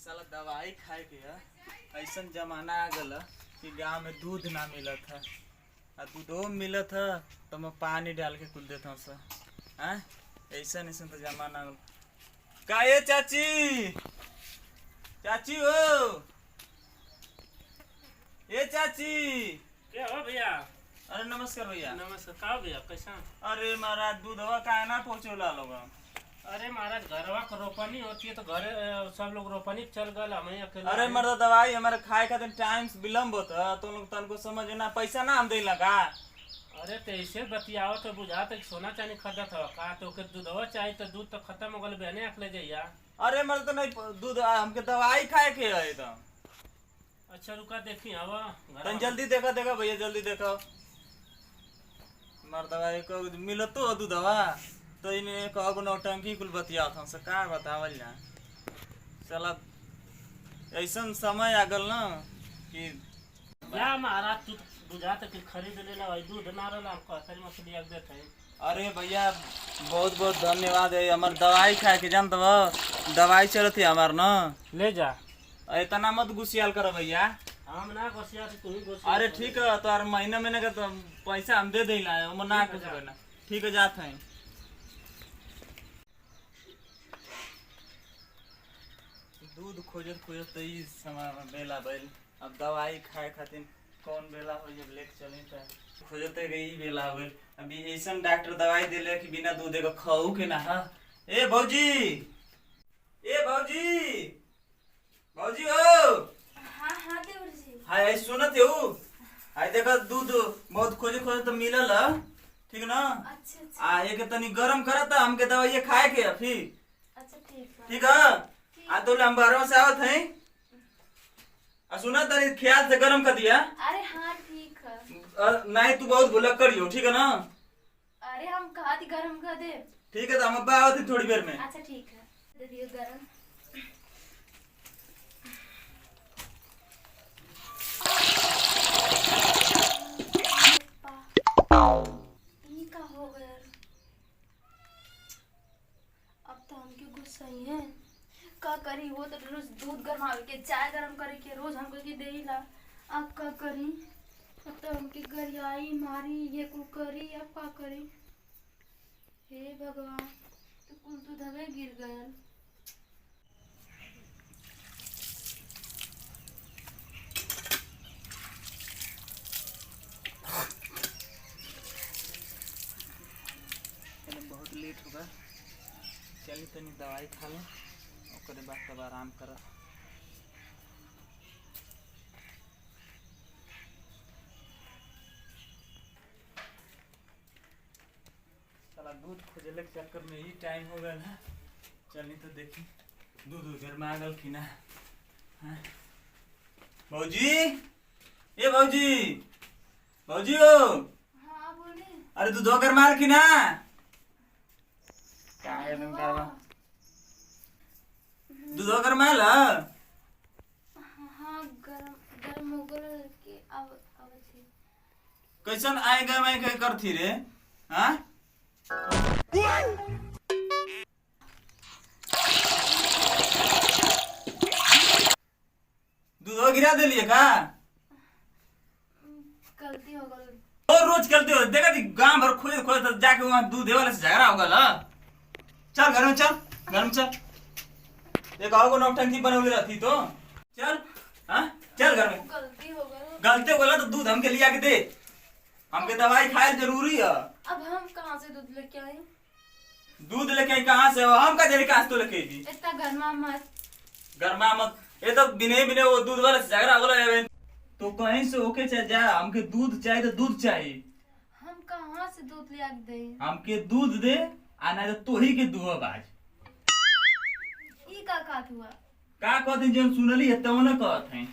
साला दवाई खाए के है। ऐसा जमाना आ गल कि गांव में दूध ना मिलत है और दूधो मिलत है तो मैं पानी डाल के कुल देता हूँ ऐसा नहीं तो जमाना आ गल। का ये चाची चाची हो ये चाची। क्या हो भैया? अरे नमस्कार भैया। नमस्कार। का भैया कैसा? अरे महाराज दूधवा काहे ना पहुँचोला लोग। अरे महाराज घरवा का रोपनी होती है तो घर सब लोग रोपनी चल गल हमें अकेले। अरे मर्द दवाई हमारे खाए खातिर टाइम विलम्ब होता तो लोग तनको समझ ना पैसा ना हम दे लगा। अरे तो ऐसे बतियाओ तो बुझा तो सोना चांदी खरीदत हो का तो के दूधवा चाहिए तो दूध तो खत्म हो गल बहने अकेले जाइया। अरे मर्द तो नहीं दूध हमके दवाई खाए के है एकदम। अच्छा रुका देखी हवा तन जल्दी देखा देखा भैया जल्दी देखो मर्द दवाई को मिलत तो दूधवा तो इन्हें कहो नौटंकी कुल बतिया था से का बतावल जा। चला ऐसा समय आ गल ना कि या महाराज तू बुझा तो कि खरीद लेला भाई दूध ना रहला हमको असली मछली एक देते हैं। अरे भैया बहुत बहुत धन्यवाद है। हमार दवाई खाए के जान तो दवाई चलती है हमार ना ले जा। इतना मत गुस्सियाल करो भैया। हम ना गोसिया तू ही गोसिया। अरे ठीक है तो यार महीने का तो पैसा हम दे देला है हम ना कुछ करना। ठीक है जाते हैं। दूध खोजत खोजत तो इस समय में बेला बैल अब दवाई खाए खातिर कौन बेला हो जब लेके चली तो खोजते गई बेला बैल। अभी ऐसा डॉक्टर दवाई दिले कि बिना दूध के खाऊ के ना। ए भौजी ए भौजी भौजी हो। हाँ हाँ देवर जी। हाय सुनत हो हाय देखा दूध बहुत खोजे खोजे तो मिलल है ठीक ना। अच्छा अच्छा। आ एक तनी गरम करता हमके दवाई खाए के फिर अच्छा ठीक है। ठीक है। आ तो हम बारह से आवत हैं आ सुना तनी ख्याल से गरम कर दिया। अरे हाँ ठीक है। नहीं तू बहुत भुलक करियो ठीक है ना। अरे हम कहा थी गरम कर दे। ठीक है तो हम अब्बा आवत हैं थोड़ी देर में। अच्छा ठीक है दे दियो गरम। ये का हो गया? अब तो हमके गुस्सा ही है। का करी वो तो रोज दूध गरमावे के चाय गरम करे के रोज हमको के देला। अब का करी? अब तो हमके गरियाई मारी ये कुल करी अब का करी? हे भगवान तो कुल दूध हवे गिर गयल। बहुत लेट होगा चलिए तनी दवाई खा लो ओकरे बाद तब आराम कर। साला दूध खोजले के चक्कर में ही टाइम हो गया है। चलिए तो देखी दूध उधर में आ गल कि ना। भौजी ए भौजी भौजी हो। हाँ बोले। अरे दूध होकर माल की ना काय न करवा दूध होकर माल। हाँ गरम गरम हो गल के अब थी। कैसन आएगा मैं क्या करती रे हाँ। दूध गिरा दिलिए का गलती हो गल। और रोज करते हो देखा थी गांव भर खोज खोज तो जाके वहां दूध वाले से झगड़ा होगा ला। चल घर में चल एक आओ नौटंकी बनौली रहती तो चल हाँ चल घर में। गलती हो गल। गलती बोला तो दूध हमके लिया के दे हमके दवाई खाए जरूरी है। अब हम कहाँ से दूध लेके आए? दूध लेके आई कहाँ से हम का जरी कहाँ से तो लेके दी इतना गर्मा मत। गर्मा मत ये तो बिने बिने वो दूध वाले से झगड़ा होला तो कहीं से ओके चाहे जा हमके दूध चाहिए तो दूध चाहिए। हम कहाँ से दूध लिया के दे? हमके दूध दे आना तो तोही के दुआ बाज। ई का काट हुआ? का कहते जब सुनली है तो न कहत हैं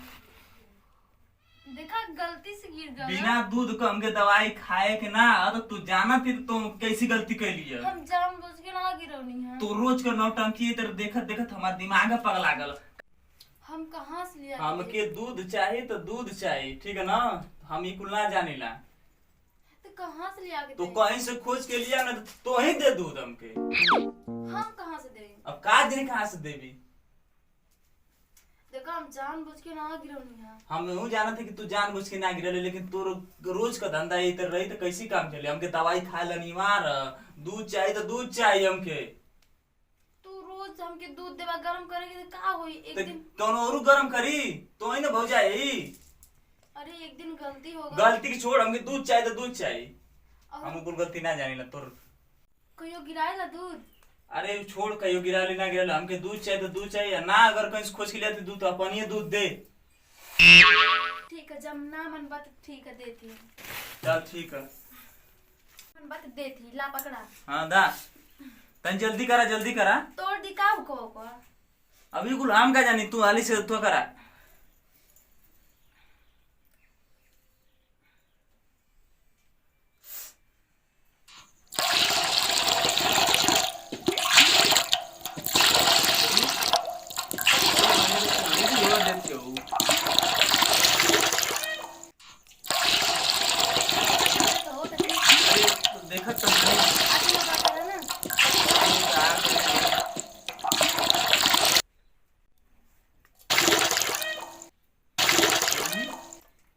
देखा गलती से गिर गया। बिना दूध को हमके दवाई खाए के ना तो तू जाना थी तो कैसी गलती कैली है। हम जानबूझ के ना गिरौनी है। तो रोज का नौटंकी तर देखत देखत हमार दिमाग पगला गल। हम कहाँ से लिया? हमके दूध चाहिए तो दूध चाहिए ठीक है ना। हम ई कुल ना जानेला तो कहाँ से लिया के तो दे? कहीं से खोज के लिया ना तो ही दे दूध हमके। हम कहाँ से दें? अब का दिन कहाँ से देवी देखा हम जानबूझ के ना गिरौनी है। हम यूं जानत है कि तू जानबूझ के ना गिरले, लेकिन तोर रोज का धंधा ये तो रही तो कैसे काम चले? हमके दवाई खाए ला अनिवार्य, दूध चाहिए तो दूध चाहिए हमके। तू रोज हमके दूध देवा गरम करेगी तो का होई? एक तो दिन कौन और गरम करी तो ही ना भौजाई। अरे एक दिन गलती हो गई। गलती की छोड़, हमके दूध चाहिए तो दूध चाहिए। और हम कुल गलती ना जानी ला तोर। कहियो गिराएला दूध? अरे छोड़, कहियो गिराले ना गिराले, हमके दूध चाहिए तो दूध चाहिए ना। अगर कहीं से खोज के लिया दूध तो अपन ही दूध दे। ठीक है, जब ना मन बात ठीक है देती हूँ। चल ठीक है। मन बात देती ला पकड़ा। हाँ दा, तन जल्दी करा जल्दी करा। तोड़ दी का को अभी कुल हम का जानी, तू हाली से तो करा। देखत तो नहीं। आगे बात करा ना।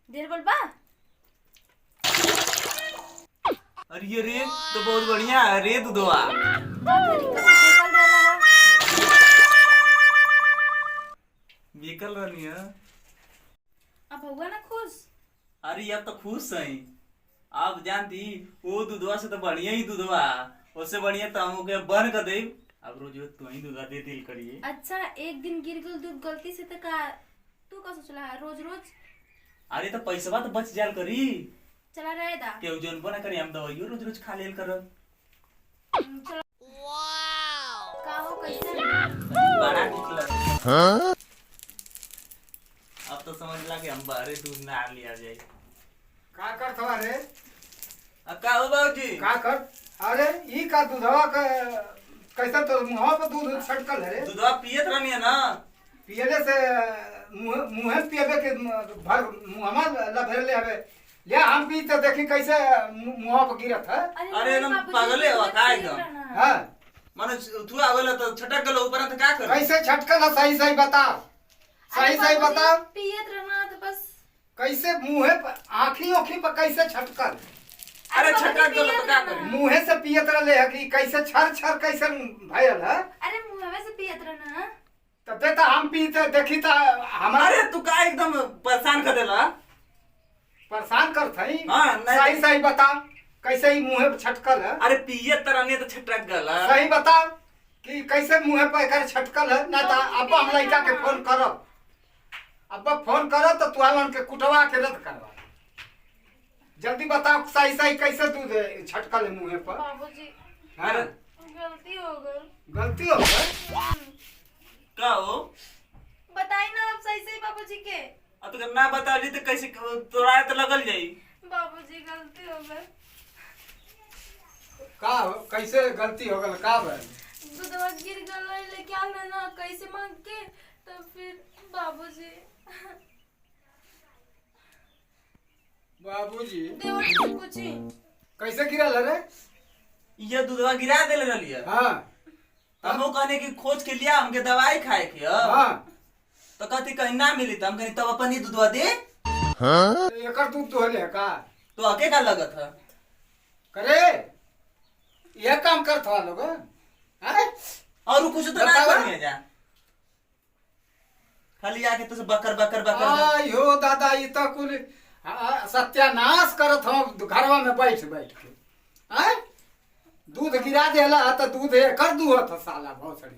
देर बोल बा। अरे ये रेत तो बहुत बढ़िया है, रेत दुआ। बेकल रहनी है। अब हुआ ना खुश? अरे अब तो खुश है। आप जानती वो दूधवा से तो बढ़िया ही दूधवा, उससे बढ़िया तो हम के बन कर दे। अब रोज तू ही दूधा दे दिल करिए। अच्छा एक दिन गिर गल दूध गलती से तो का तू का सोचला है रोज रोज? अरे तो पैसा तो बच जाल करी। चला रहे दा केहू जोन बना करी, हम दवाइयो रोज रोज खा लेल कर। चलो का हो कैसे? बड़ा निकल। अब तो समझ ला कि हम बाहरे दूध ना लिया जाए। का कर थवा रे? का हो बाबूजी? का कर? अरे ई का दूधवा का कैसा तो मुंह पे दूध छटकल है रे? दूधवा पियत रहनी है ना। पियले से मुंह पियबे के भर मुंहमा ला भरले हवे। ले हम पी तो देखी कैसे मुंह पे गिरत है। अरे एकदम पागले हो का एकदम। हां माने तू आवेला तो छटक गलो ऊपर तो का कर? कैसे छटकल है? सही सही बताओ, सही सही बताओ। पियत रहना तो बस कैसे मुंह पे आँखी ओखी पे कैसे छटकल? अरे छटक गलो तो का कर? मुंह से पियत रहले है कि कैसे छर छर कैसे भयल है? अरे मुंह में से पियत रहना। तब देता हम पीते देखी तो हमारे अरे तू का एकदम परेशान कर देला। परेशान कर थई। हाँ, नहीं सही सही बता कैसे ही मुंह पे छटकल है? अरे पियत तरह तो छटक गला। सही बता कि कैसे मुंह पे कर छटकल है? ना तो अब हम लड़का के फोन करब। अब फोन करब तो तू आलन के कुटवा के रद्द करवा। जल्दी बताओ सही सही कैसे दूध छटकल है मुंह पर? बाबूजी हाँ? गलती हो गई। गलती हो गई? का हो? बताई ना आप सही सही बाबूजी के। अब तो ना बता ली तो कैसे तोड़ा तो लगल जाई। बाबूजी गलती हो गई। का हो? कैसे गलती हो गई? का भइल? दूधवा गिर गई लेके आ ना कैसे मांग के तो फिर बाबूजी बाबूजी देवर से पूछी कैसे गिरल है रे? ये दूधवा गिरा देले रहलिए। हाँ हम कहने की खोज के लिया हमके दवाई खाए के हाँ तो कहती कहीं ना मिली तो हम कहीं तब अपन ही दूधवा दे। एकर दूध दुहले का? तो अके का लगत है? करे यह काम करत हवा लोग हैं? और कुछ तो ना बतावा। करने जा, खाली आके तो बकर बकर बकर आयो दादा ये तो कुल सत्यानाश करत हो घरवा में बैठ बैठ के। हैं? दूध गिरा देला तो दूध कर दूहत साला भौसड़ी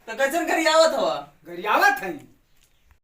तो कैसन करी आवत हवा? गरियावत है।